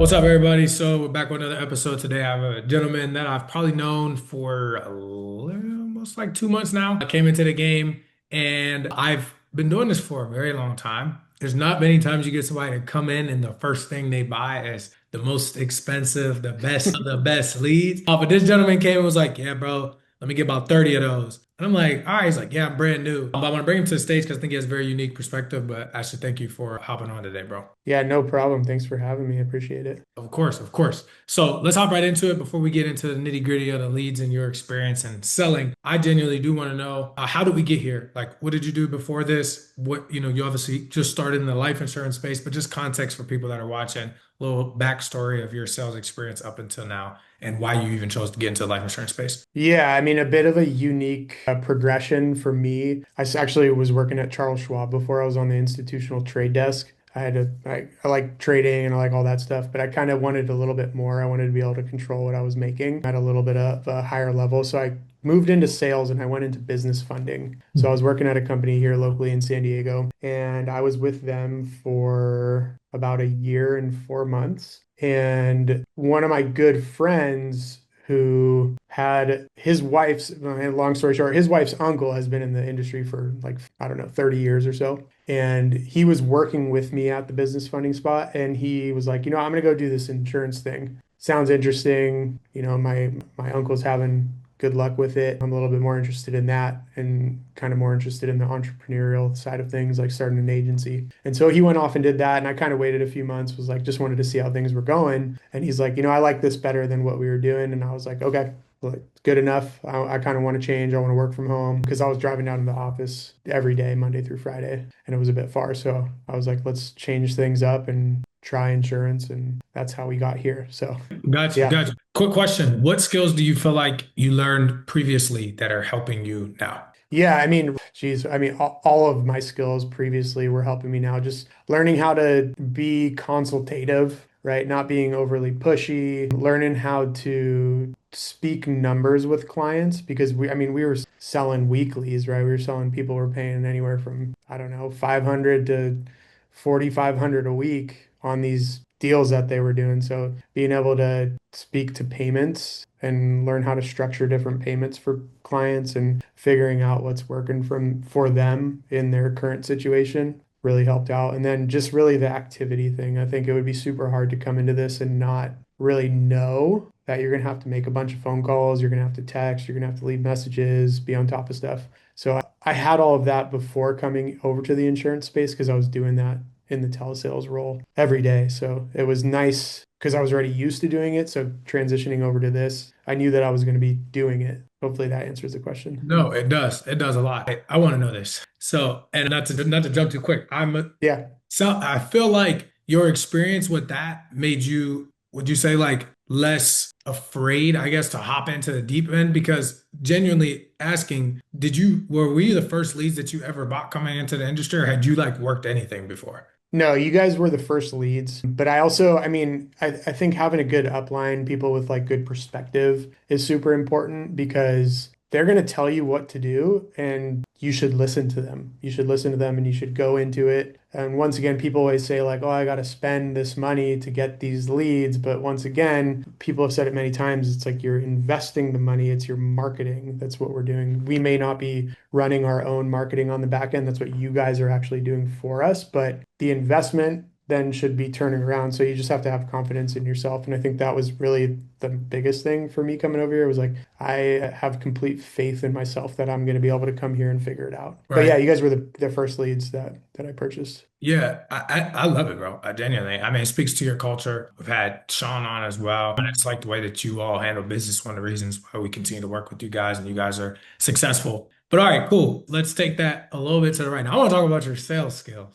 What's up, everybody? So we're back with another episode today. I have a gentleman that I've probably known for almost like 2 months now. I came into the game and I've been doing this for a very long time. There's not many times you get somebody to come in and the first thing they buy is the most expensive, the best, the best leads. But this gentleman came and was like, "Yeah, bro, let me get about 30 of those." And I'm like, "All right." He's like, "Yeah, I'm brand new." But I want to bring him to the stage because I think he has a very unique perspective. But I should thank you for hopping on today, bro. Yeah, no problem. Thanks for having me. I appreciate it. Of course, of course. So let's hop right into it before we get into the nitty-gritty of the leads and your experience and selling. I genuinely do want to know how did we get here? Like, what did you do before this? You obviously just started in the life insurance space, but just context for people that are watching, a little backstory of your sales experience up until now and why you even chose to get into the life insurance space. Yeah, I mean, a bit of a unique progression for me. Actually was working at Charles Schwab before I was on the institutional trade desk. I like trading and I like all that stuff, but I kind of wanted a little bit more. I wanted to be able to control what I was making at a little bit of a higher level. So I moved into sales and I went into business funding. So I was working at a company here locally in San Diego, and I was with them for about a year and 4 months. And one of my good friends who had his wife's, long story short, his wife's uncle has been in the industry for like, I don't know, 30 years or so. And he was working with me at the business funding spot. And he was like, I'm going to go do this insurance thing. Sounds interesting. My uncle's having good luck with it. I'm a little bit more interested in that and kind of more interested in the entrepreneurial side of things, like starting an agency. And so he went off and did that. And I kind of waited a few months, was like, just wanted to see how things were going. And he's like, I like this better than what we were doing. And I was like, okay, well, good enough. I kind of want to change. I want to work from home because I was driving down to the office every day, Monday through Friday, and it was a bit far. So I was like, let's change things up and try insurance. And that's how we got here. So Gotcha, yeah. gotcha. Quick question. What skills do you feel like you learned previously that are helping you now? Yeah, I mean, geez, I mean, all of my skills previously were helping me now. Just learning how to be consultative, right? Not being overly pushy, learning how to speak numbers with clients because we were selling weeklies, right? We were selling people were paying anywhere from, I don't know, 500 to 4,500 a week on these deals that they were doing. So being able to speak to payments and learn how to structure different payments for clients and figuring out what's working for them in their current situation really helped out. And then just really the activity thing. I think it would be super hard to come into this and not really know that you're going to have to make a bunch of phone calls, you're going to have to text, you're going to have to leave messages, be on top of stuff. So I had all of that before coming over to the insurance space because I was doing that in the telesales role every day. So it was nice because I was already used to doing it. So transitioning over to this, I knew that I was going to be doing it. Hopefully that answers the question. No, it does. It does a lot. I want to know this. So, and not to jump too quick. Yeah. So I feel like your experience with that made you, would you say like less afraid, I guess, to hop into the deep end? Because genuinely asking, were we the first leads that you ever bought coming into the industry, or had you like worked anything before? No, you guys were the first leads. But I also, I think having a good upline, people with like good perspective is super important because they're going to tell you what to do and you should listen to them. You should listen to them and you should go into it. And once again, people always say like, oh, I got to spend this money to get these leads. But once again, people have said it many times. It's like you're investing the money. It's your marketing. That's what we're doing. We may not be running our own marketing on the back end. That's what you guys are actually doing for us. But the investment then should be turning around. So you just have to have confidence in yourself. And I think that was really the biggest thing for me coming over here was like, I have complete faith in myself that I'm going to be able to come here and figure it out. But Right. yeah, you guys were the first leads that I purchased. Yeah, I love it, bro. I genuinely. I mean, it speaks to your culture. We've had Sean on as well, and it's like the way that you all handle business. One of the reasons why we continue to work with you guys, and you guys are successful. But all right, cool. Let's take that a little bit to the right now. I want to talk about your sales skills.